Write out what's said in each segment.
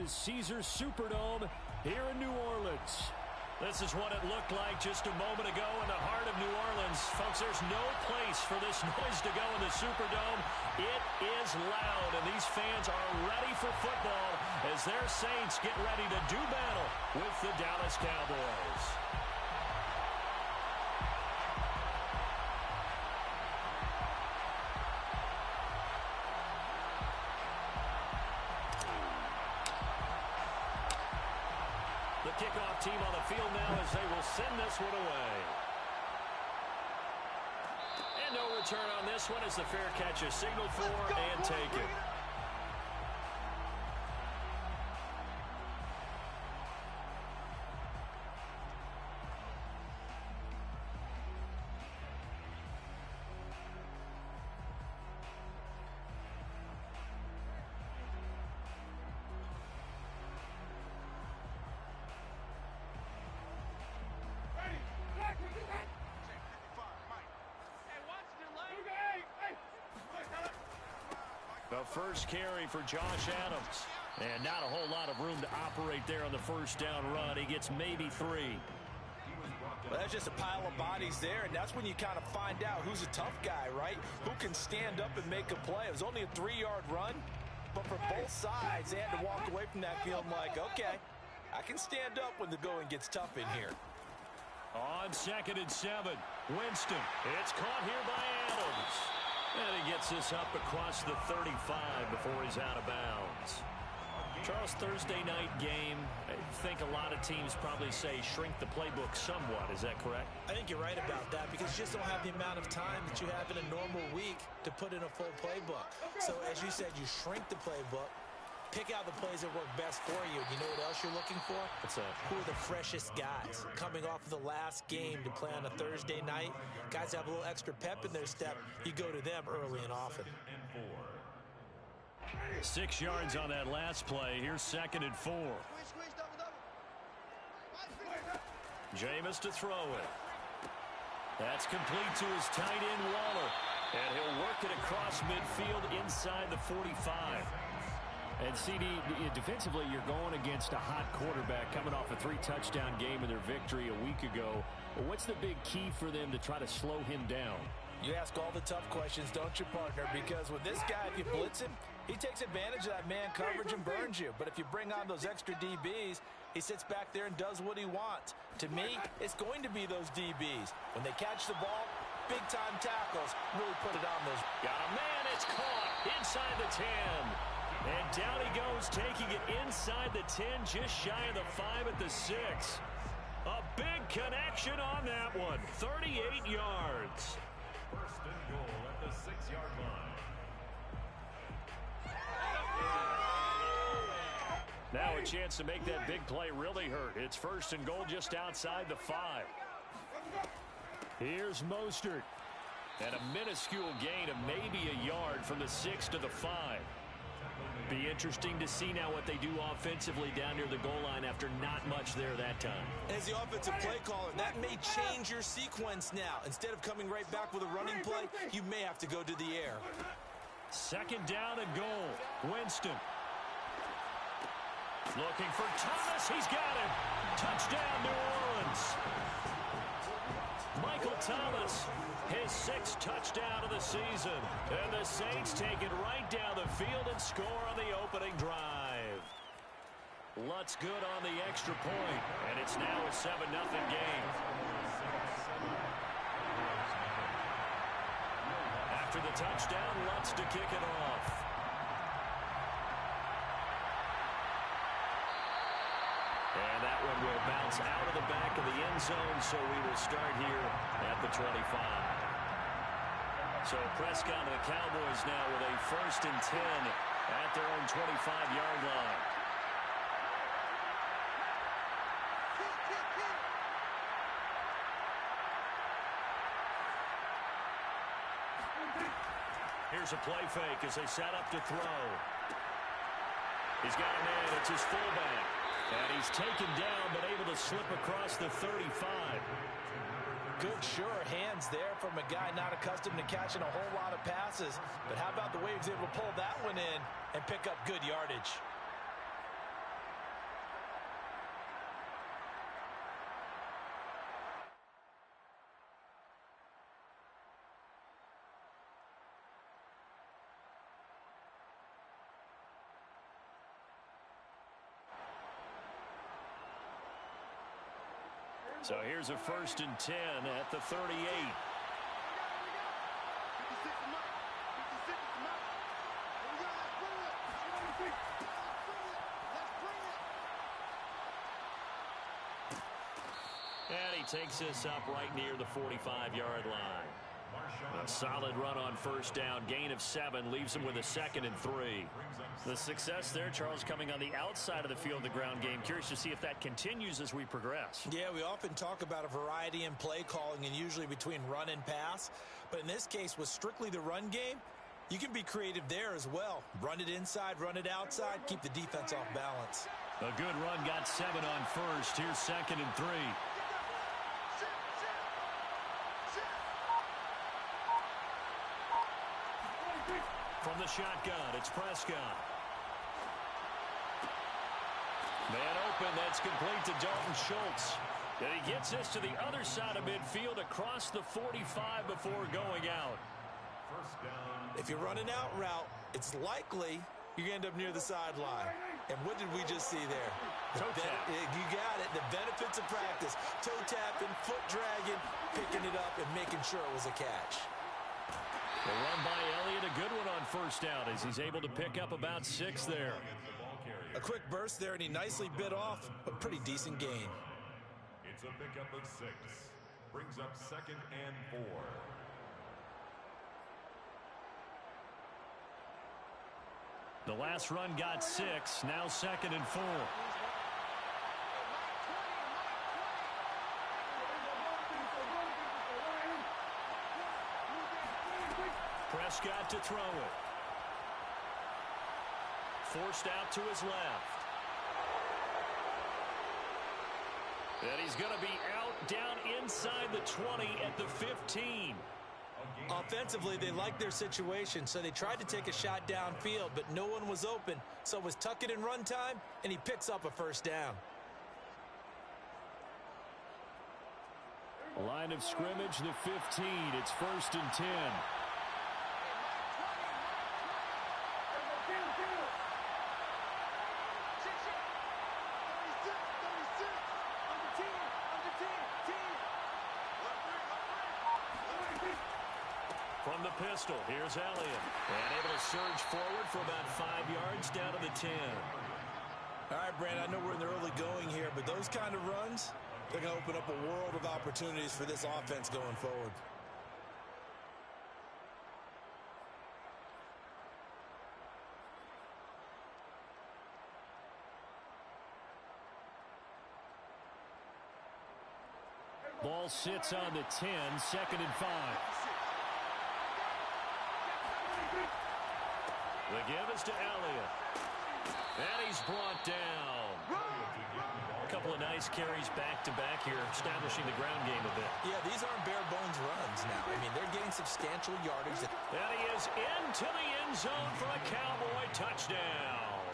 is Caesars Superdome here in New Orleans. This is what it looked like just a moment ago in the heart of New Orleans. Folks, there's no place for this noise to go in the Superdome. It is loud, and these fans are ready for football as their Saints get ready to do battle with the Dallas Cowboys. The kickoff team on the field now as they will send this one away. And no return on this one as the fair catch is signaled for and taken. The first carry for Josh Adams. And not a whole lot of room to operate there on the first down run. He gets maybe 3. Well, that's just a pile of bodies there, and that's when you kind of find out who's a tough guy, right? Who can stand up and make a play. It was only a 3-yard run, but for both sides, they had to walk away from that feeling like, okay, I can stand up when the going gets tough in here. On 2nd and 7, Winston. It's caught here by Adams. And he gets this up across the 35 before he's out of bounds. Charles, Thursday night game, I think a lot of teams probably say shrink the playbook somewhat. Is that correct? I think you're right about that because you just don't have the amount of time that you have in a normal week to put in a full playbook. So as you said, you shrink the playbook, pick out the plays that work best for you. You know what else you're looking for? What's that? Who are the freshest guys coming off of the last game to play on a Thursday night? Guys have a little extra pep in their step. You go to them early and often. 6 yards on that last play. Here's 2nd and 4. Jameis to throw it. That's complete to his tight end, Waller. And he'll work it across midfield inside the 45. And CD, defensively, you're going against a hot quarterback coming off a 3-touchdown game in their victory a week ago. What's the big key for them to try to slow him down? You ask all the tough questions, don't you, partner? Because with this guy, if you blitz him, he takes advantage of that man coverage and burns you. But if you bring on those extra DBs, he sits back there and does what he wants. To me, it's going to be those DBs. When they catch the ball, big-time tackles really put it on those. Got a man, it's caught inside the 10. And down he goes, taking it inside the 10, just shy of the 5 at the 6. A big connection on that one, 38 yards. First and goal at the 6-yard line. Now a chance to make that big play really hurt. It's 1st and goal just outside the 5. Here's Mostert. And a minuscule gain of maybe a yard from the 6 to the 5. Be interesting to see now what they do offensively down near the goal line after not much there that time. As the offensive play caller, that may change your sequence now. Instead of coming right back with a running play, you may have to go to the air. 2nd down and goal. Winston. Looking for Thomas. He's got him. Touchdown, New Orleans. Michael Thomas, his 6th touchdown of the season. And the Saints take it right down the field and score on the opening drive. Lutz good on the extra point, and it's now a 7-0 game. After the touchdown, Lutz to kick it off. And that one will bounce out of the back of the end zone, so we will start here at the 25. So Prescott and the Cowboys now with a 1st and 10 at their own 25-yard line. Here's a play fake as they set up to throw. He's got a man. It's his fullback. And he's taken down but able to slip across the 35. Good, sure hands there from a guy not accustomed to catching a whole lot of passes. But how about the way he was able to pull that one in and pick up good yardage? So here's a 1st and 10 at the 38. And he takes this up right near the 45-yard line. A solid run on 1st down. Gain of 7 leaves him with a 2nd and 3. The success there, Charles, coming on the outside of the field, the ground game. Curious to see if that continues as we progress. Yeah, we often talk about a variety in play calling and usually between run and pass. But in this case, with strictly the run game, you can be creative there as well. Run it inside, run it outside, keep the defense off balance. A good run, got 7 on 1st. Here's 2nd and 3. From the shotgun, it's Prescott. Man open, that's complete to Dalton Schultz. And he gets this to the other side of midfield across the 45 before going out. If you run an out route, it's likely you end up near the sideline. And what did we just see there? Toe tap. You got it. The benefits of practice. Toe tapping, foot dragging, picking it up, and making sure it was a catch. The run by Elliott, a good one on 1st down as he's able to pick up about 6 there. A quick burst there, and he nicely bit off a pretty decent gain. It's a pickup of 6. Brings up 2nd and 4. The last run got 6, now 2nd and 4. Prescott to throw it. Forced out to his left. And he's going to be out down inside the 20 at the 15. Offensively, they liked their situation, so they tried to take a shot downfield, but no one was open. So it was tuck it in run time, and he picks up a 1st down. Line of scrimmage, the 15. It's 1st and 10. From the pistol, here's Elliott. And able to surge forward for about 5 yards down to the 10. All right, Brand, I know we're in the early going here, but those kind of runs, they're going to open up a world of opportunities for this offense going forward. Ball sits on the 10, 2nd and 5. The give is to Elliott. And he's brought down. A couple of nice carries back-to-back here, establishing the ground game a bit. Yeah, these aren't bare-bones runs now. I mean, they're getting substantial yardage. And he is into the end zone for a Cowboy touchdown.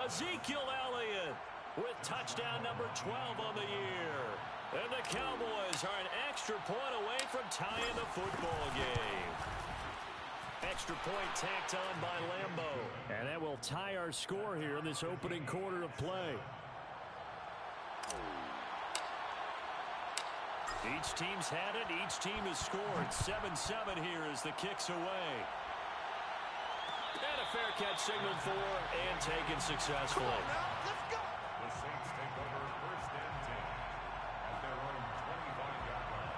Ezekiel Elliott with touchdown number 12 on the year. And the Cowboys are an extra point away from tying the football game. Extra point tacked on by Lambeau. And that will tie our score here in this opening quarter of play. Each team's had it. Each team has scored. 7-7 here as the kick's away. And a fair catch signaled for and taken successfully. Let's go. The Saints take over 1st and 10 at their own 25-yard line.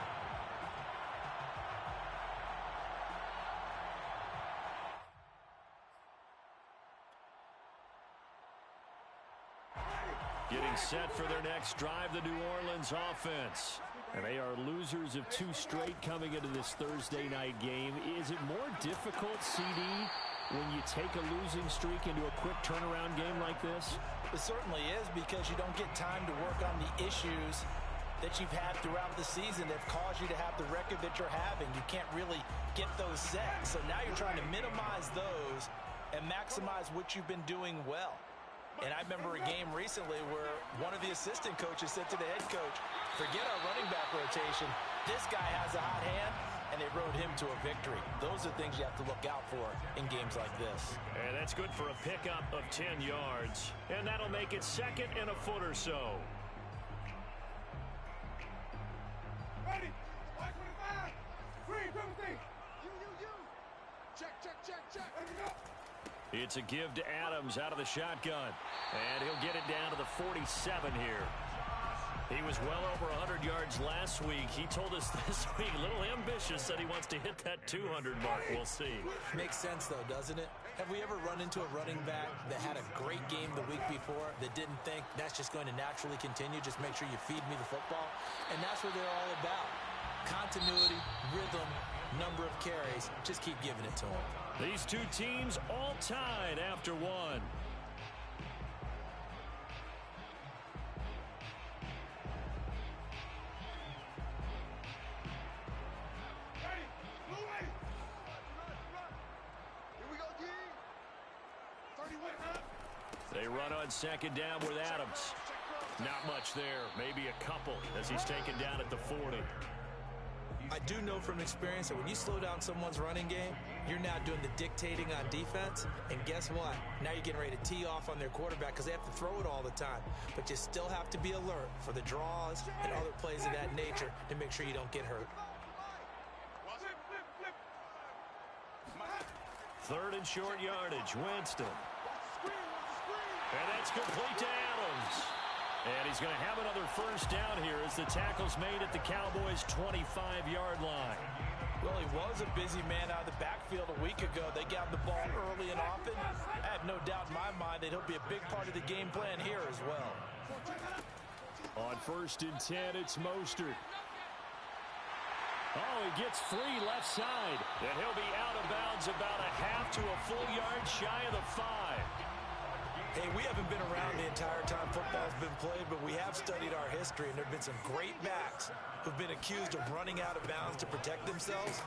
Getting set for their next drive, the New Orleans offense. And they are losers of 2 straight coming into this Thursday night game. Is it more difficult, CD, when you take a losing streak into a quick turnaround game like this? It certainly is, because you don't get time to work on the issues that you've had throughout the season that have caused you to have the record that you're having. You can't really get those set. So now you're trying to minimize those and maximize what you've been doing well. And I remember a game recently where one of the assistant coaches said to the head coach, forget our running back rotation. This guy has a hot hand, and they rode him to a victory. Those are things you have to look out for in games like this. And that's good for a pickup of 10 yards. And that'll make it 2nd and a foot or so. It's a give to Adams out of the shotgun. And he'll get it down to the 47 here. He was well over 100 yards last week. He told us this week, a little ambitious, that he wants to hit that 200 mark. We'll see. Makes sense, though, doesn't it? Have we ever run into a running back that had a great game the week before that didn't think that's just going to naturally continue? Just make sure you feed me the football. And that's what they're all about. Continuity, rhythm, number of carries. Just keep giving it to them. These two teams all tied after one. They run on second down with Adams. Not much there. Maybe a couple as he's taken down at the 40. I do know from experience that when you slow down someone's running game, you're now doing the dictating on defense. And guess what? Now you're getting ready to tee off on their quarterback because they have to throw it all the time. But you still have to be alert for the draws and other plays of that nature to make sure you don't get hurt. Third and short yardage, Winston. And that's complete to Adams. And he's going to have another first down here as the tackle's made at the Cowboys' 25-yard line. Well, he was a busy man out of the backfield a week ago. They got the ball early and often. I have no doubt in my mind that he'll be a big part of the game plan here as well. On 1st and 10, it's Mostert. Oh, he gets free left side. And he'll be out of bounds about a half to a full yard shy of the 5. Hey, we haven't been around the entire time football's been played, but we have studied our history, and there have been some great backs who've been accused of running out of bounds to protect themselves.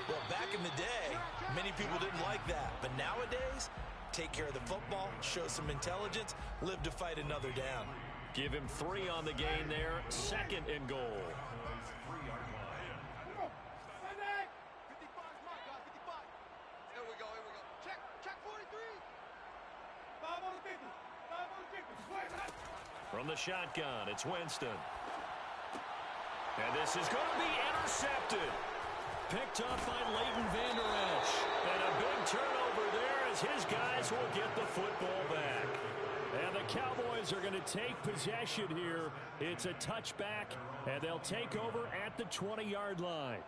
Well, back in the day, many people didn't like that. But nowadays, take care of the football, show some intelligence, live to fight another down. Give him 3 on the gain there. 2nd and goal. From the shotgun, it's Winston. And this is going to be intercepted. Picked up by Leighton Vander Esch. And a big turnover there as his guys will get the football back. And the Cowboys are going to take possession here. It's a touchback, and they'll take over at the 20-yard line.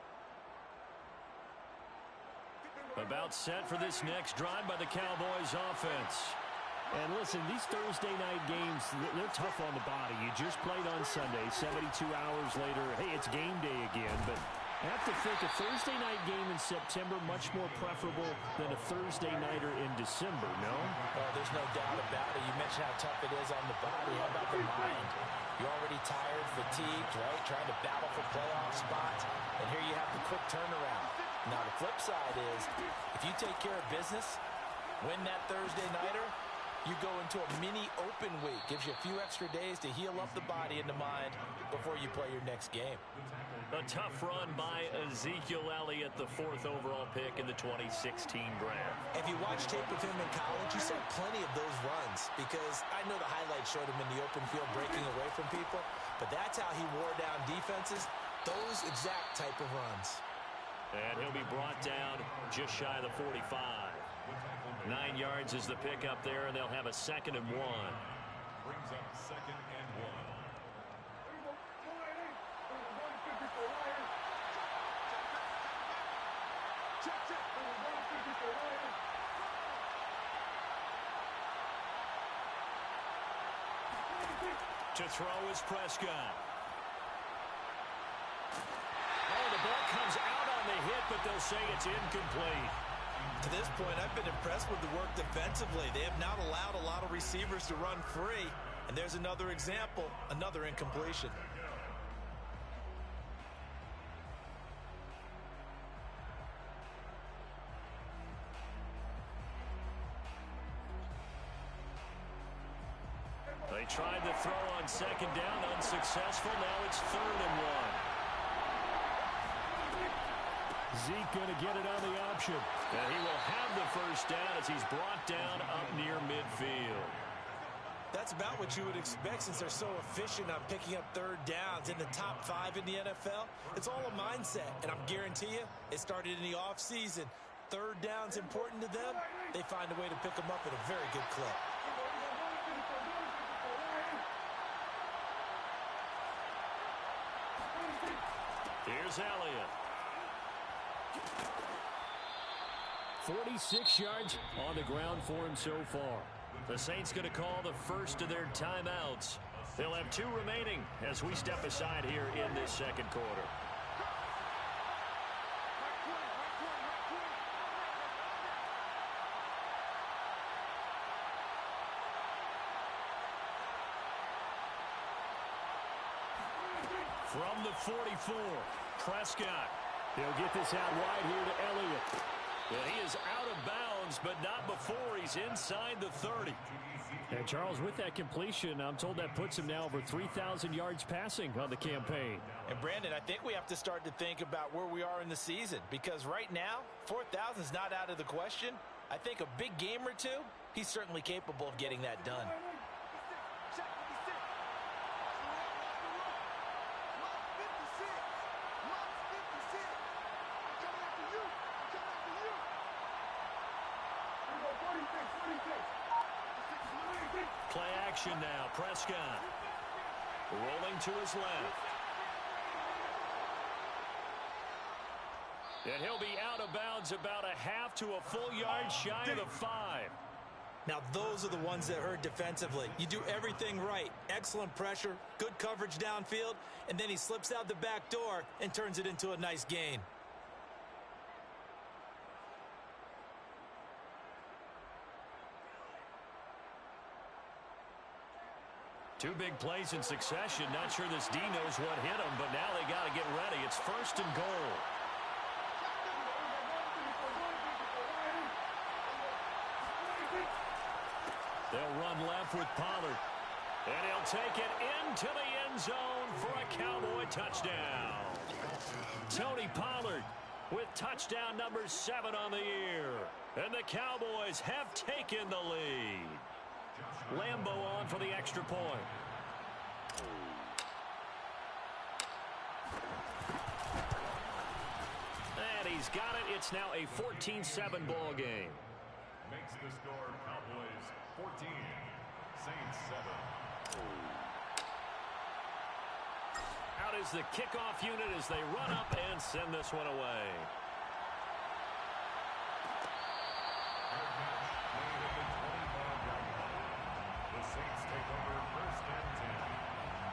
About set for this next drive by the Cowboys offense. And listen, these Thursday night games, they're tough on the body. You just played on Sunday, 72 hours later. Hey, it's game day again. But I have to think a Thursday night game in September much more preferable than a Thursday nighter in December, no? Oh, there's no doubt about it. You mentioned how tough it is on the body. How about the mind? You're already tired, fatigued, right? Trying to battle for playoff spots. And here you have the quick turnaround. Now, the flip side is, if you take care of business, win that Thursday nighter, you go into a mini open week. Gives you a few extra days to heal up the body and the mind before you play your next game. A tough run by Ezekiel Elliott, the 4th overall pick in the 2016 draft. If you watch tape of him in college, you saw plenty of those runs because I know the highlights showed him in the open field breaking away from people, but that's how he wore down defenses, those exact type of runs. And he'll be brought down just shy of the 45. 9 yards is the pickup there, and they'll have a 2nd and 1. Brings up 2nd and 1. To throw is Prescott. Oh, the ball comes out on the hit, but they'll say it's incomplete. To this point, I've been impressed with the work defensively. They have not allowed a lot of receivers to run free. And there's another example, another incompletion. They tried the throw on 2nd down, unsuccessful. Now it's 3rd and 1. Zeke going to get it on the option. And he will have the first down as he's brought down up near midfield. That's That's about what you would expect since they're so efficient on picking up third downs in the top 5 in the NFL. It's all a mindset, and I'm guarantee you it started in the offseason. Third down's important to them. They find a way to pick them up at a very good clip. Here's Elliott. 46 yards on the ground for him so far. The Saints going to call the first of their timeouts. They'll have 2 remaining as we step aside here in this second quarter. From the 44, Prescott. He'll get this out wide here to Elliott. And he is out of bounds, but not before he's inside the 30. And Charles, with that completion, I'm told that puts him now over 3,000 yards passing on the campaign. And Brandon, I think we have to start to think about where we are in the season, because right now, 4,000 is not out of the question. I think a big game or two, he's certainly capable of getting that done. Play action now. Prescott rolling to his left. And he'll be out of bounds about a half to a full yard shy of the 5. Now, those are the ones that hurt defensively. You do everything right. Excellent pressure, good coverage downfield, and then he slips out the back door and turns it into a nice gain. Two big plays in succession. Not sure this D knows what hit him, but now they got to get ready. It's 1st and goal. They'll run left with Pollard. And he'll take it into the end zone for a Cowboy touchdown. Tony Pollard with touchdown number 7 on the year. And the Cowboys have taken the lead. Lambo on for the extra point. And he's got it. It's now a 14-7 ball game. Makes the score Cowboys 14, Saints 7. Out is the kickoff unit as they run up and send this one away. Saints take over 1st and 10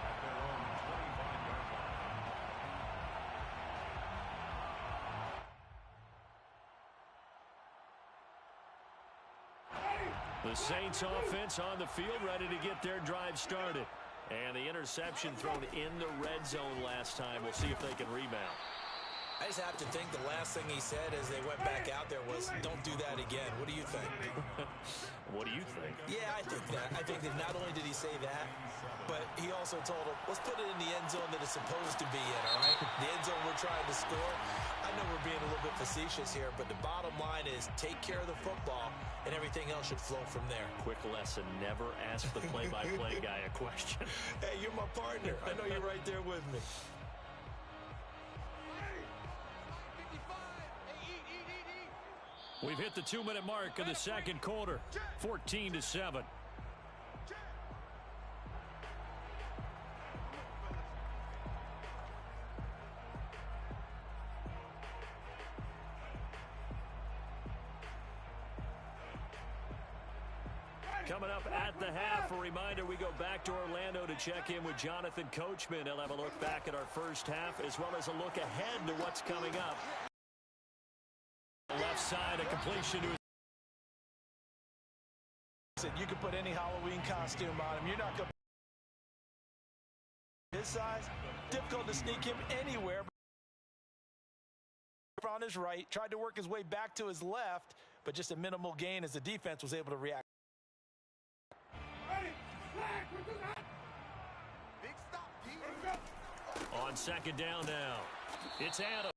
at their own 25-yard line. The Saints offense on the field ready to get their drive started. And the interception thrown in the red zone last time. We'll see if they can rebound. I just have to think the last thing he said as they went back out there was, don't do that again. What do you think? What do you think? Yeah, I think that. I think that not only did he say that, but he also told him, let's put it in the end zone that it's supposed to be in, all right? The end zone we're trying to score. I know we're being a little bit facetious here, but the bottom line is take care of the football, and everything else should flow from there. Quick lesson, never ask the play-by-play guy a question. Hey, you're my partner. I know you're right there with me. We've hit the 2-minute mark of the second quarter, 14-7. Coming up at the half, a reminder, we go back to Orlando to check in with Jonathan Coachman. He'll have a look back at our first half as well as a look ahead to what's coming up. Left side, a completion to You can put any Halloween costume on him. You're not going to his size. Difficult to sneak him anywhere. On his right, tried to work his way back to his left, but just a minimal gain as the defense was able to react. On second down now, it's Adams.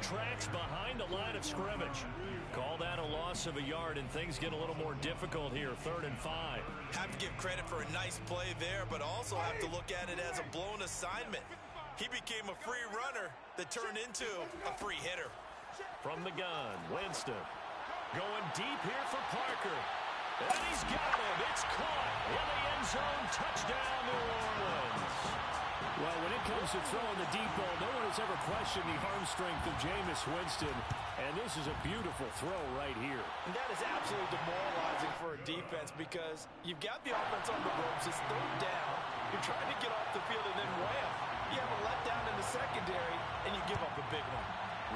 Tracks behind the line of scrimmage. Call that a loss of a yard, and things get a little more difficult here. 3rd and 5. Have to give credit for a nice play there, but also have to look at it as a blown assignment. He became a free runner that turned into a free hitter. From the gun, Winston. Going deep here for Parker. And he's got him. It's caught in the end zone. Touchdown, New Orleans. Well, when it comes to throwing the deep ball, no one has ever questioned the arm strength of Jameis Winston. And this is a beautiful throw right here. And that is absolutely demoralizing for a defense because you've got the offense on the ropes. It's 3rd down. You're trying to get off the field and then wham. You have a letdown in the secondary, and you give up a big one.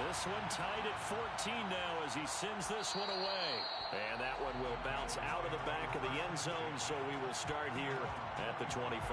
This one tied at 14 now as he sends this one away. And that one will bounce out of the back of the end zone, so we will start here at the 25.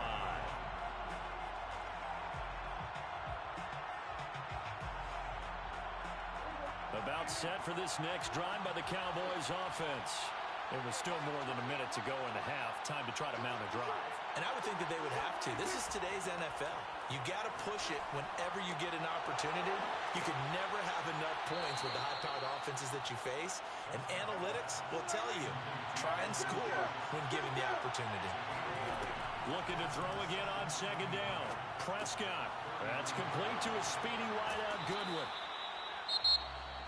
About set for this next drive by the Cowboys offense. It was still more than a minute to go in the half. Time to try to mount a drive. And I would think that they would have to. This is today's NFL. You got to push it whenever you get an opportunity. You can never have enough points with the high-powered offenses that you face. And analytics will tell you, try and score when given the opportunity. Looking to throw again on 2nd down. Prescott. That's complete to a speedy wideout Goodwin.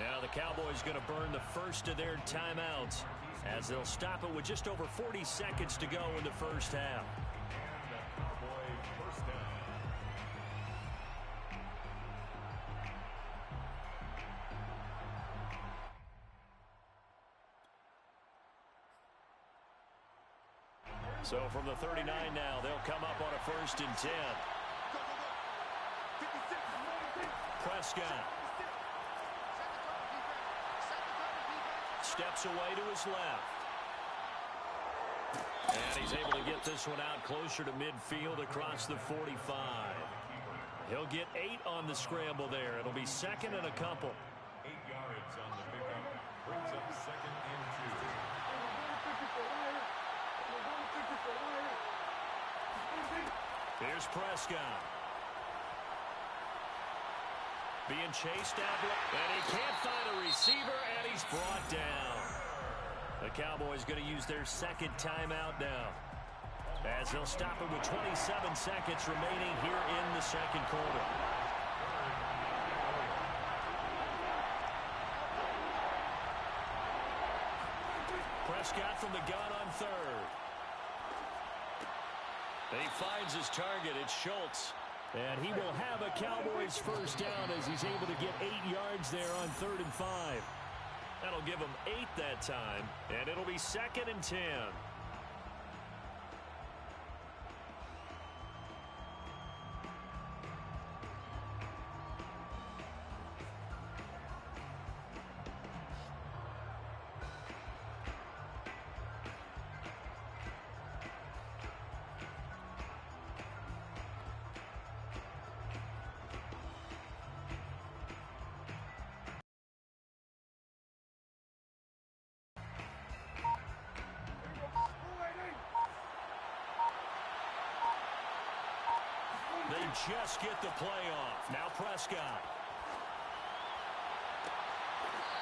Now the Cowboys going to burn the first of their timeouts as they'll stop it with just over 40 seconds to go in the first half. Cowboy first down. So from the 39 now, they'll come up on a 1st and 10. Prescott. Steps away to his left. And he's able to get this one out closer to midfield across the 45. He'll get 8 on the scramble there. It'll be 2nd and a couple. 8 yards on the pickup. Brings up 2nd and 2. Here's Prescott. Being chased out, and he can't find a receiver, and he's brought down. The Cowboys going to use their 2nd timeout now, as they'll stop it with 27 seconds remaining here in the 2nd quarter. Prescott from the gun on 3rd. And he finds his target. It's Schultz. And he will have a Cowboys first down as he's able to get 8 yards there on 3rd and 5. That'll give him 8 that time, and it'll be 2nd and 10. They just get the play off. Now Prescott.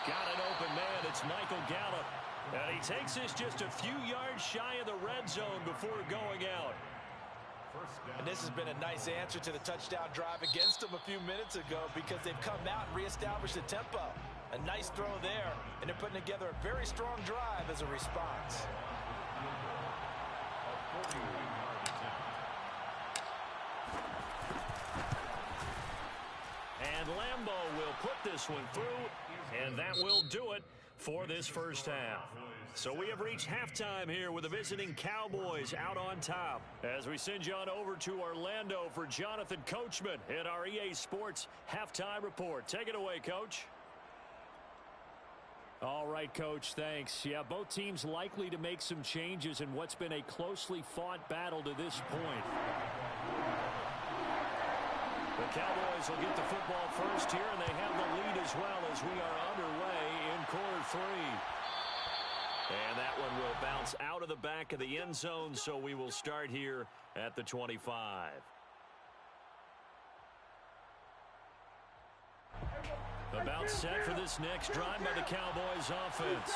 Got an open man. It's Michael Gallup. And he takes this just a few yards shy of the red zone before going out. And this has been a nice answer to the touchdown drive against them a few minutes ago because they've come out and reestablished the tempo. A nice throw there, and they're putting together a very strong drive as a response. And Lambeau will put this one through, and that will do it for this first half. So we have reached halftime here with the visiting Cowboys out on top. As we send you on over to Orlando for Jonathan Coachman in our EA Sports Halftime Report. Take it away, Coach. All right, Coach, thanks. Yeah, both teams likely to make some changes in what's been a closely fought battle to this point. The Cowboys will get the football first here, and they have the lead as well as we are underway in quarter 3. And that one will bounce out of the back of the end zone, so we will start here at the 25. About set for this next drive by the Cowboys offense.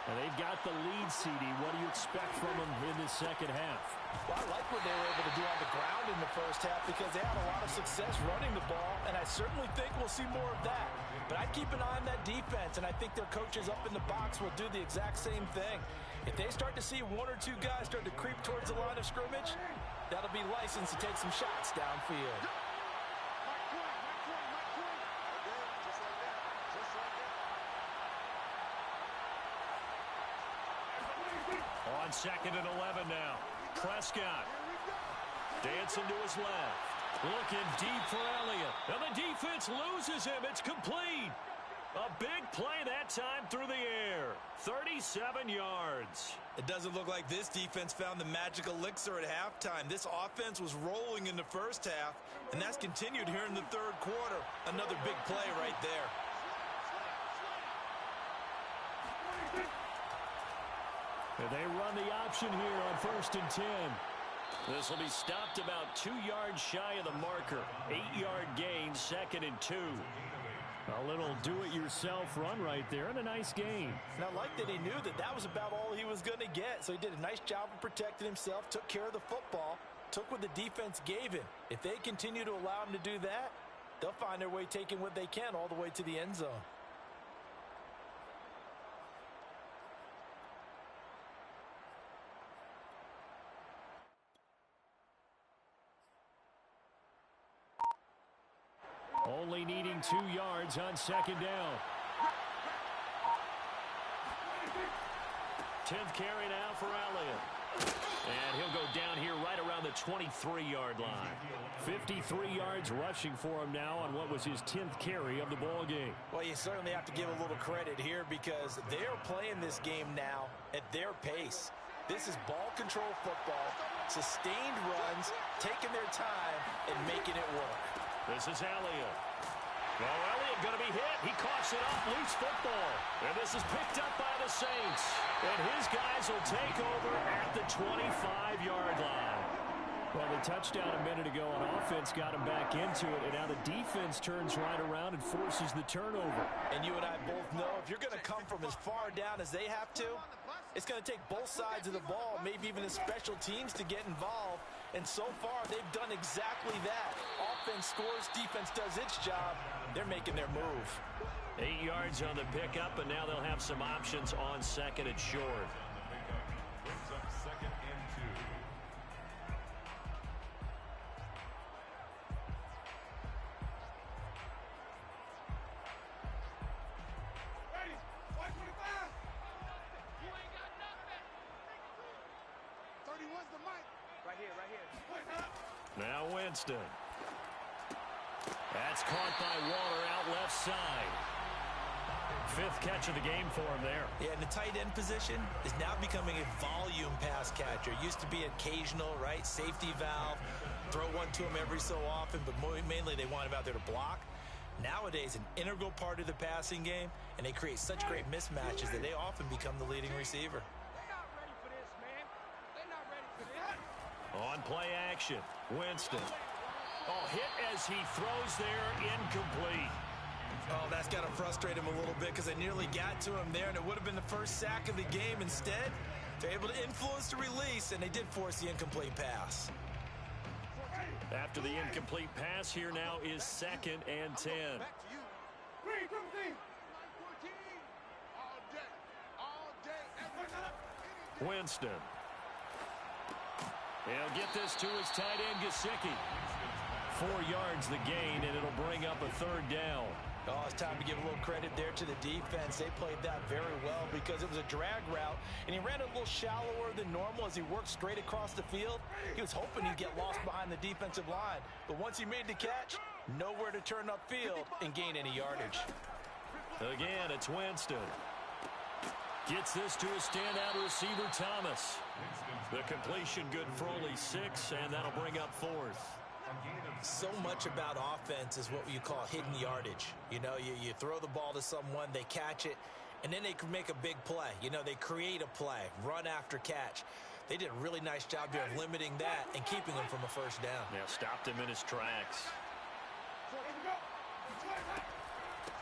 And they've got the lead, CD. What do you expect from them in this second half? Well, I like what they were able to do on the ground in the first half because they had a lot of success running the ball, and I certainly think we'll see more of that. But I'd keep an eye on that defense, and I think their coaches up in the box will do the exact same thing. If they start to see one or two guys start to creep towards the line of scrimmage, that'll be license to take some shots downfield. On 2nd and 11 now. Prescott dancing to his left. Looking deep for Elliott. And the defense loses him. It's complete. A big play that time through the air. 37 yards. It doesn't look like this defense found the magic elixir at halftime. This offense was rolling in the first half, and that's continued here in the third quarter. Another big play right there. And they run the option here on 1st and 10. This will be stopped about 2 yards shy of the marker. 8-yard gain, 2nd and 2. A little do-it-yourself run right there, and a nice gain. And I like that he knew that that was about all he was going to get. So he did a nice job of protecting himself, took care of the football, took what the defense gave him. If they continue to allow him to do that, they'll find their way taking what they can all the way to the end zone. Only needing 2 yards on 2nd down. 10th carry now for Elliott. And he'll go down here right around the 23-yard line. 53 yards rushing for him now on what was his 10th carry of the ball game. Well, you certainly have to give a little credit here because they're playing this game now at their pace. This is ball control football, sustained runs, taking their time, and making it work. This is Elliott. Well, Elliott going to be hit. He coughs it up, loose football. And this is picked up by the Saints. And his guys will take over at the 25-yard line. Well, the touchdown a minute ago on offense got him back into it, and now the defense turns right around and forces the turnover. And you and I both know if you're going to come from as far down as they have to, it's going to take both sides of the ball, maybe even the special teams to get involved. And so far, they've done exactly that. Offense scores, defense does its job. They're making their move. 8 yards on the pickup, and now they'll have some options on 2nd and short. Brings up 2nd and 2. Ready, 525. You ain't got nothing. 31's the mic. Right here, right here. Now Winston. That's caught by Waller out left side. 5th catch of the game for him there. Yeah, and the tight end position is now becoming a volume pass catcher. Used to be occasional, right? Safety valve. Throw one to him every so often, but mainly they want him out there to block. Nowadays, an integral part of the passing game, and they create such great mismatches that they often become the leading receiver. They're not ready for this, man. They're not ready for this. On play action, Winston. Oh, hit as he throws there, incomplete. Oh, that's got to frustrate him a little bit because they nearly got to him there, and it would have been the first sack of the game. Instead, they're able to influence the release, and they did force the incomplete pass. After the incomplete pass, here now is 2nd and 10. Back to you. 3, 15. 14. All day. All day. Every night. Winston. He'll get this to his tight end, Gesicki. 4 yards the gain, and it'll bring up a 3rd down. Oh, it's time to give a little credit there to the defense. They played that very well because it was a drag route, and he ran a little shallower than normal as he worked straight across the field. He was hoping he'd get lost behind the defensive line, but once he made the catch, nowhere to turn upfield and gain any yardage. Again, it's Winston. Gets this to his standout receiver, Thomas. The completion good for only 6, and that'll bring up 4th. So much about offense is what you call hidden yardage. You know, you throw the ball to someone, they catch it, and then they can make a big play. You know, they create a play, run after catch. They did a really nice job here of limiting that and keeping him from a 1st down. Yeah, stopped him in his tracks.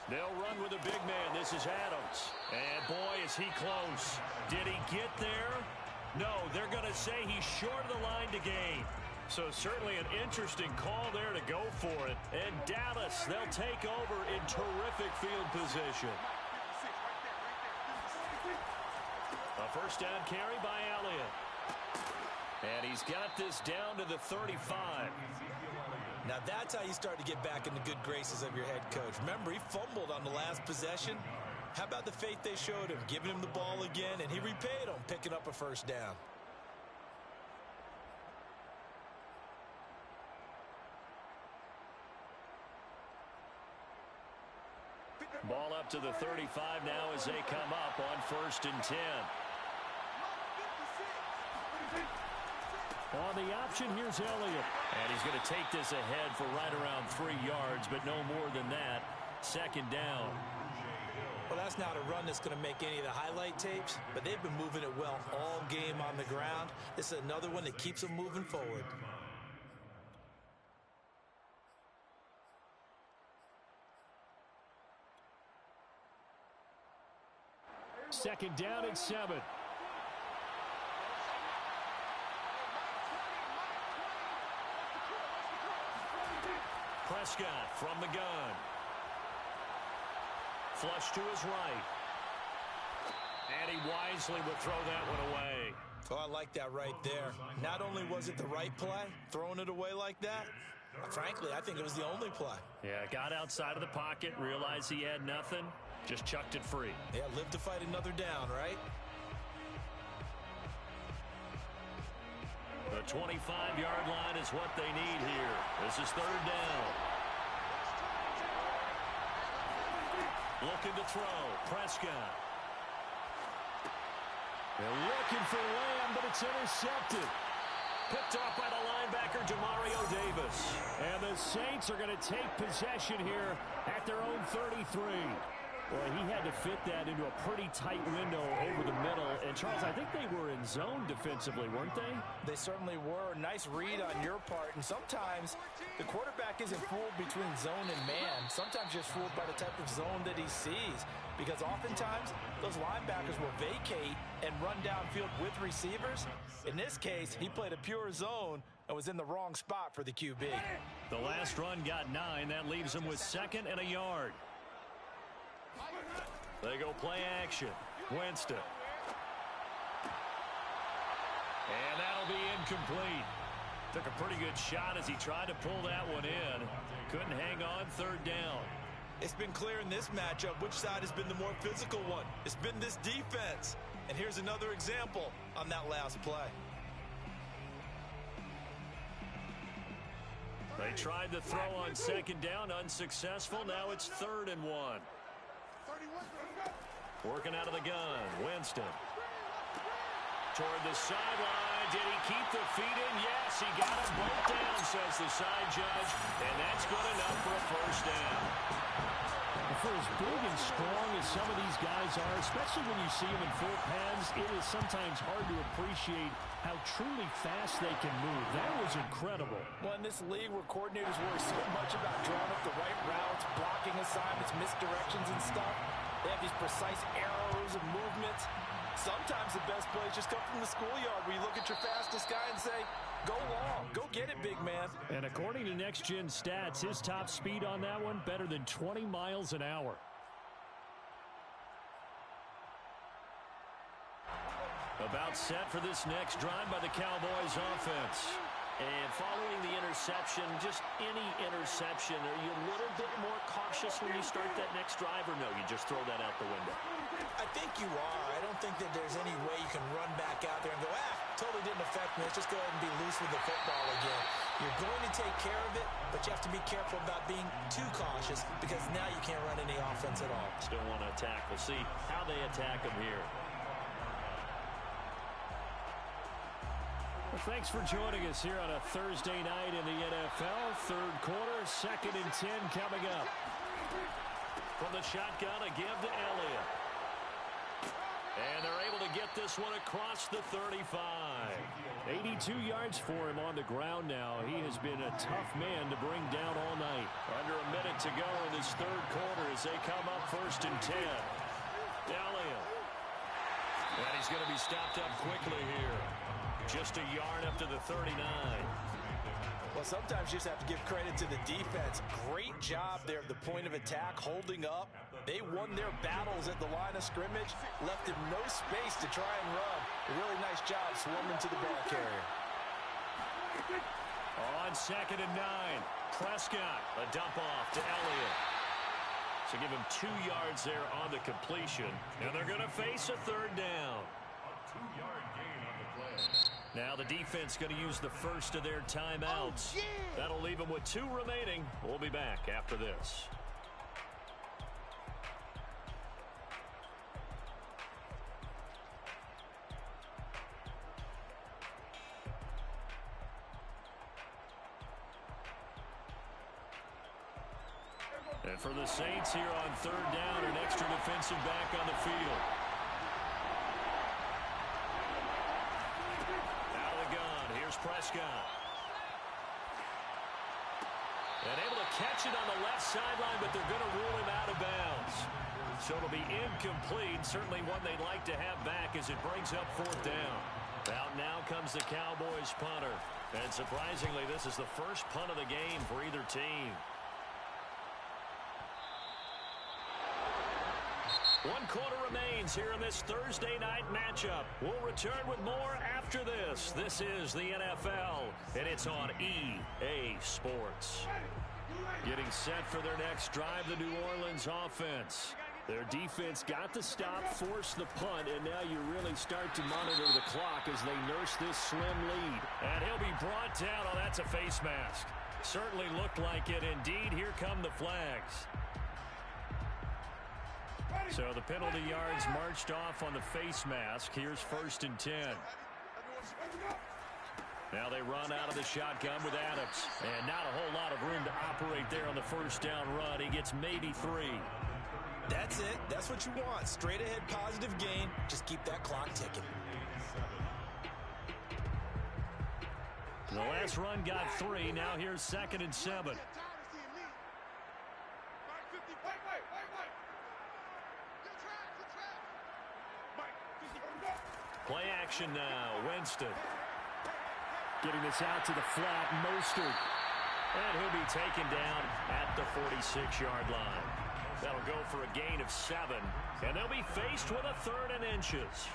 They'll run with a big man. This is Adams. And, boy, is he close. Did he get there? No, they're going to say he's short of the line to gain. So certainly an interesting call there to go for it. And Dallas, they'll take over in terrific field position. A first down carry by Elliott. And he's got this down to the 35. Now that's how you start to get back in the good graces of your head coach. Remember, he fumbled on the last possession. How about the faith they showed him, giving him the ball again, and he repaid them, picking up a first down. Ball up to the 35 now as they come up on 1st and 10. On the option, here's Elliott. And he's going to take this ahead for right around 3 yards, but no more than that. 2nd down. Well, that's not a run that's going to make any of the highlight tapes, but they've been moving it well all game on the ground. This is another one that keeps them moving forward. Second down and 7. Prescott from the gun. Flush to his right. And he wisely would throw that one away. Oh, I like that right there. Not only was it the right play, throwing it away like that, frankly, I think it was the only play. Yeah, got outside of the pocket, realized he had nothing, just chucked it free. Yeah, live to fight another down, right? The 25-yard line is what they need here. This is 3rd down. Looking to throw. Prescott. They're looking for Lamb, but it's intercepted. Picked off by the linebacker, Demario Davis. And the Saints are going to take possession here at their own 33. Well, he had to fit that into a pretty tight window over the middle. And, Charles, I think they were in zone defensively, weren't they? They certainly were. Nice read on your part. And sometimes the quarterback isn't fooled between zone and man. Sometimes just fooled by the type of zone that he sees. Because oftentimes, those linebackers will vacate and run downfield with receivers. In this case, he played a pure zone and was in the wrong spot for the QB. The last run got 9. That leaves him with 2nd and a yard. They go play action. Winston. And that'll be incomplete. Took a pretty good shot as he tried to pull that one in. Couldn't hang on. 3rd down. It's been clear in this matchup which side has been the more physical one. It's been this defense. And here's another example on that last play. They tried to throw on 2nd down, unsuccessful. Now it's 3rd and 1. Working out of the gun, Winston. Toward the sideline, did he keep the feet in? Yes, he got them both down, says the side judge, and that's good enough for a 1st down. For as big and strong as some of these guys are, especially when you see them in full pads, it is sometimes hard to appreciate how truly fast they can move. That was incredible. Well, in this league where coordinators worry so much about drawing up the right routes, blocking assignments, misdirections and stuff, they have these precise arrows and movements. Sometimes the best plays just come from the schoolyard where you look at your fastest guy and say, go long, go get it, big man. And according to Next Gen Stats, his top speed on that one, better than 20 miles an hour. About set for this next drive by the Cowboys offense. And following the interception, just any interception, are you a little bit more cautious when you start that next drive, or no, you just throw that out the window? I think you are. I don't think that there's any way you can run back out there and go, totally didn't affect me. Let's just go ahead and be loose with the football again. You're going to take care of it, but you have to be careful about being too cautious because now you can't run any offense at all. Still want to attack. We'll see how they attack them here. Well, thanks for joining us here on a Thursday night in the NFL. 3rd quarter, 2nd and 10 coming up. From the shotgun, a give to Elliott. And they're able to get this one across the 35. 82 yards for him on the ground now. He has been a tough man to bring down all night. Under a minute to go in this third quarter as they come up 1st and 10. Elliott. And he's going to be stopped up quickly here. Just a yard up to the 39. Well, sometimes you just have to give credit to the defense. Great job there at the point of attack, holding up. They won their battles at the line of scrimmage, left him no space to try and run. A really nice job swarming to the ball carrier. On 2nd and 9, Prescott, a dump off to Elliott. So give him 2 yards there on the completion, and they're going to face a third down. A 2-yard gain on the play. Now the defense going to use the first of their timeouts. Oh, yeah. That'll leave them with 2 remaining. We'll be back after this. And for the Saints here on third down, an extra defensive back on the field. Out of the gun, here's Prescott. And able to catch it on the left sideline, but they're going to rule him out of bounds. So it'll be incomplete, certainly one they'd like to have back as it brings up 4th down. Out now comes the Cowboys punter. And surprisingly, this is the first punt of the game for either team. 1 quarter remains here in this Thursday night matchup. We'll return with more after this. This is the NFL, and it's on EA Sports. Getting set for their next drive, the New Orleans offense. Their defense got the stop, forced the punt, and now you really start to monitor the clock as they nurse this slim lead. And he'll be brought down. Oh, that's a face mask. Certainly looked like it. Indeed, here come the flags. So the penalty yards marched off on the face mask. Here's 1st and 10. Now they run out of the shotgun with Adams. And not a whole lot of room to operate there on the first down run. He gets maybe 3. That's it. That's what you want. Straight ahead positive gain. Just keep that clock ticking. The last run got 3. Now here's 2nd and 7. Play action now. Winston. Getting this out to the flat, Mostert. And he'll be taken down at the 46-yard line. That'll go for a gain of 7. And they'll be faced with a 3rd and inches.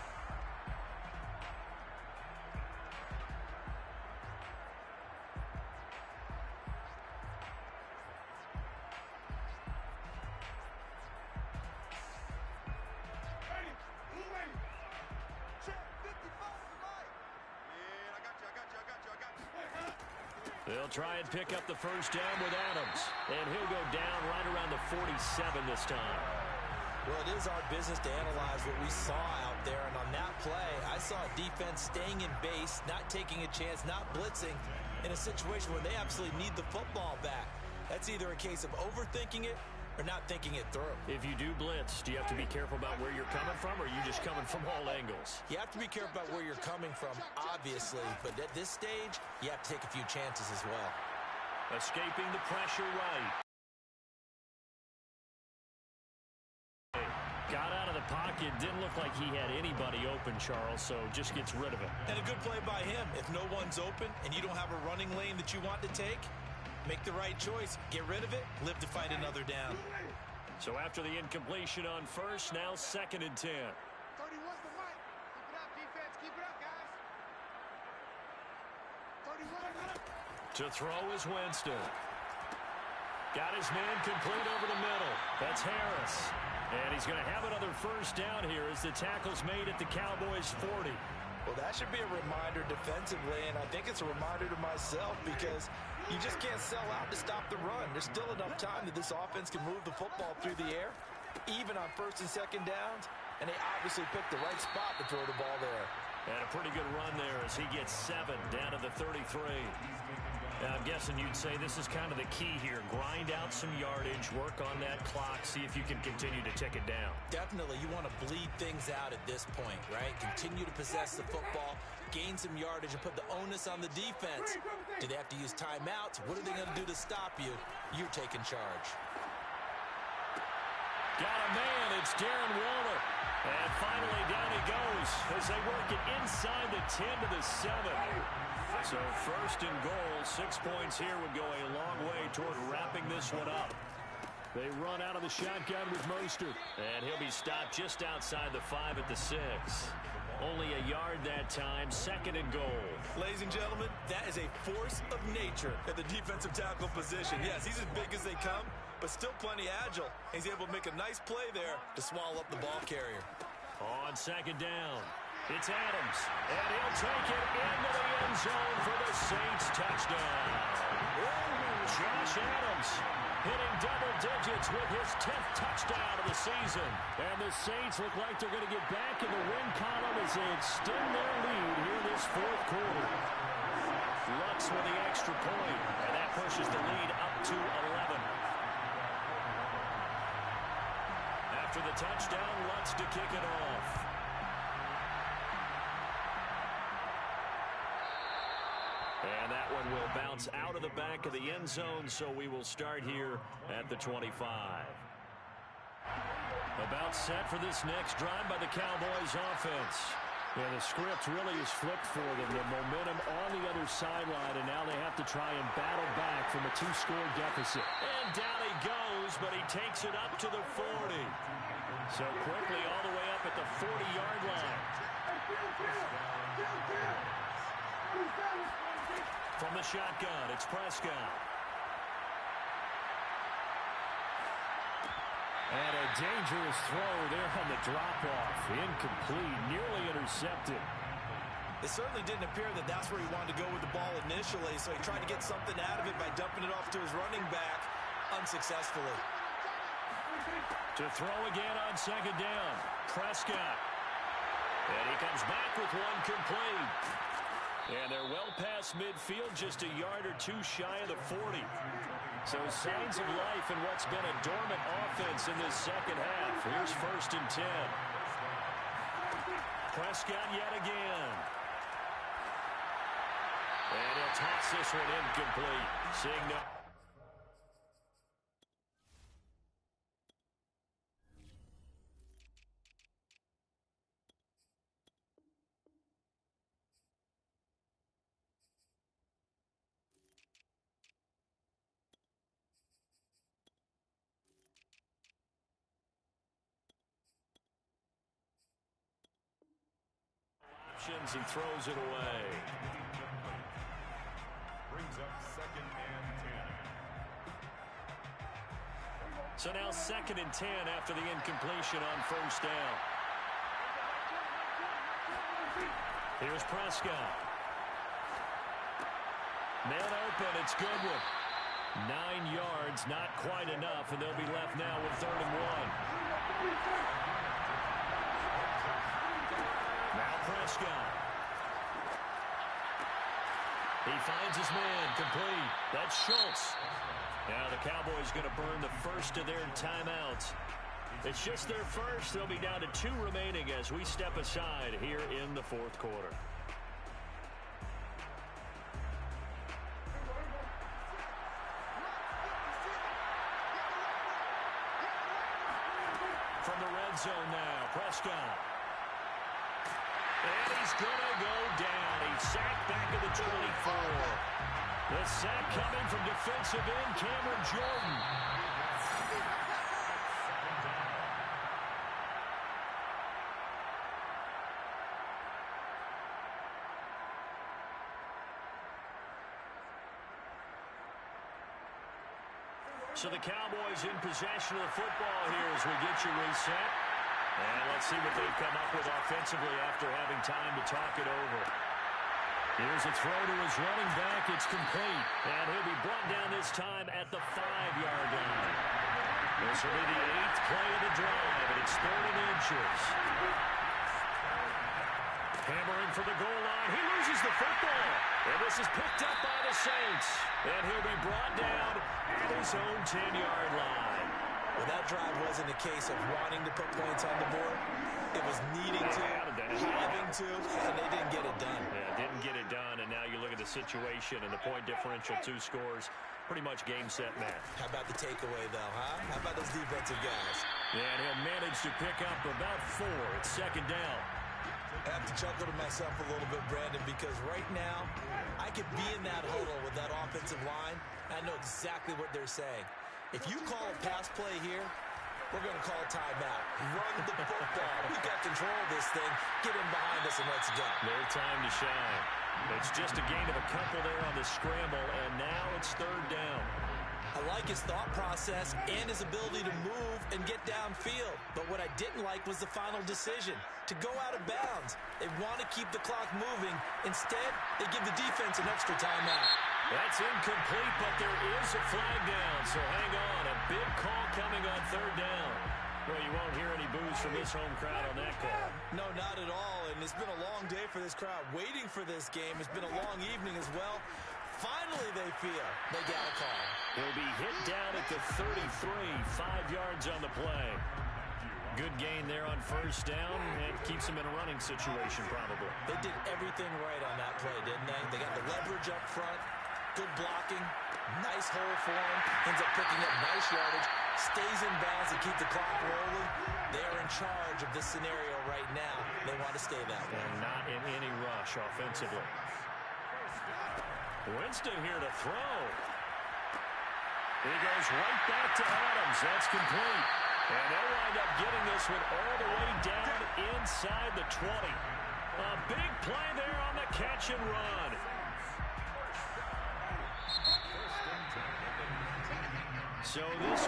They'll try and pick up the first down with Adams. And he'll go down right around the 47 this time. Well, it is our business to analyze what we saw out there. And on that play, I saw a defense staying in base, not taking a chance, not blitzing in a situation where they absolutely need the football back. That's either a case of overthinking it or not thinking it through. If you do blitz, do you have to be careful about where you're coming from, or are you just coming from all angles? You have to be careful about where you're coming from, obviously. But at this stage, you have to take a few chances as well. Escaping the pressure right. Got out of the pocket. Didn't look like he had anybody open, Charles, so just gets rid of it. And a good play by him. If no one's open and you don't have a running lane that you want to take, make the right choice. Get rid of it. Live to fight another down. So after the incompletion on first, now 2nd and 10. 31's the mic. Keep it up, defense. Keep it up, guys. 31. To throw is Winston. Got his man complete over the middle. That's Harris. And he's going to have another first down here as the tackle's made at the Cowboys' 40. Well, that should be a reminder defensively, and I think it's a reminder to myself because you just can't sell out to stop the run. There's still enough time that this offense can move the football through the air, even on 1st and 2nd downs, and they obviously picked the right spot to throw the ball there. And a pretty good run there as he gets 7 down to the 33. I'm guessing you'd say this is kind of the key here. Grind out some yardage, work on that clock, see if you can continue to tick it down. Definitely, you want to bleed things out at this point, right? Continue to possess the football, gain some yardage, and put the onus on the defense. Do they have to use timeouts? What are they going to do to stop you? You're taking charge. Got a man. It's Darren Waller. And finally, down he goes as they work it inside the 10 to the 7. So first and goal, 6 points here would go a long way toward wrapping this one up. They run out of the shotgun with Mostert. And he'll be stopped just outside the 5 at the 6. Only a yard that time, second and goal. Ladies and gentlemen, that is a force of nature at the defensive tackle position. Yes, he's as big as they come, but still plenty agile. He's able to make a nice play there to swallow up the ball carrier. On second down, it's Adams. And he'll take it into the end zone for the Saints touchdown. Josh Adams hitting double digits with his 10th touchdown of the season. And the Saints look like they're going to get back in the win column as they extend their lead here in this fourth quarter. Lutz with the extra point, and that pushes the lead up to 11. After the touchdown, Lutz to kick it off. And that one will bounce out of the back of the end zone, so we will start here at the 25. About set for this next drive by the Cowboys offense. Yeah, the script really is flipped for them. The momentum on the other sideline, and now they have to try and battle back from a 2-score deficit. And down he goes, but he takes it up to the 40. So quickly all the way up at the 40-yard line. From the shotgun, it's Prescott. And a dangerous throw there on the drop-off. Incomplete, nearly intercepted. It certainly didn't appear that that's where he wanted to go with the ball initially, so he tried to get something out of it by dumping it off to his running back unsuccessfully. To throw again on second down, Prescott. And he comes back with one complete. And they're well past midfield, just a yard or two shy of the 40. So signs of life in what's been a dormant offense in this second half. Here's first and 10. Prescott yet again. And he'll toss this one incomplete. Seeing no... He throws it away. Brings up second and 10. So now second and 10 after the incompletion on first down. Here's Prescott. Man open, it's Goodwin. 9 yards, not quite enough, and they'll be left now with third and 1. Now Prescott. He finds his man, complete. That's Schultz. Now the Cowboys going to burn the first of their timeouts. It's just their first. They'll be down to 2 remaining as we step aside here in the fourth quarter. From the red zone now, Prescott. And he's going to go down. He's sacked back at the 24. The sack coming from defensive end Cameron Jordan. So the Cowboys in possession of the football here as we get you reset. And let's see what they've come up with offensively after having time to talk it over. Here's a throw to his running back. It's complete. And he'll be brought down this time at the 5-yard line. This will be the 8th play of the drive, and it's 3rd and inches. Hammering for the goal line. He loses the football. And the This is picked up by the Saints. And he'll be brought down at his own 10-yard line. Well, that drive wasn't a case of wanting to put points on the board. It was needing to, having to, and they didn't get it done. Yeah, didn't get it done, and now you look at the situation and the point differential, 2 scores, pretty much game, set, match. How about the takeaway, though, huh? How about those defensive guys? And he'll manage to pick up about 4. It's second down. I have to chuckle to myself a little bit, Brandon, because right now I could be in that huddle with that offensive line, and I know exactly what they're saying. If you call a pass play here, we're going to call a timeout. Run the football. We got control of this thing. Get in behind us and let's go. No time to shine. It's just a gain of a couple there on the scramble, and now it's third down. I like his thought process and his ability to move and get downfield. But what I didn't like was the final decision, to go out of bounds. They want to keep the clock moving. Instead, they give the defense an extra timeout. That's incomplete, but there is a flag down, so hang on. A big call coming on third down. Well, you won't hear any boos from this home crowd on that call. No, not at all, and it's been a long day for this crowd. Waiting for this game. It's been a long evening as well. Finally, they feel they got a call. He'll be hit down at the 33, 5 yards on the play. Good gain there on first down, and keeps him in a running situation probably. They did everything right on that play, didn't they? They got the leverage up front, good blocking, nice hole for him, ends up picking up nice yardage, stays in bounds to keep the clock rolling. They are in charge of this scenario right now. They want to stay that way. And not in any rush offensively. Winston here to throw. He goes right back to Adams. That's complete. And they'll wind up getting this one all the way down inside the 20. A big play there on the catch and run. So this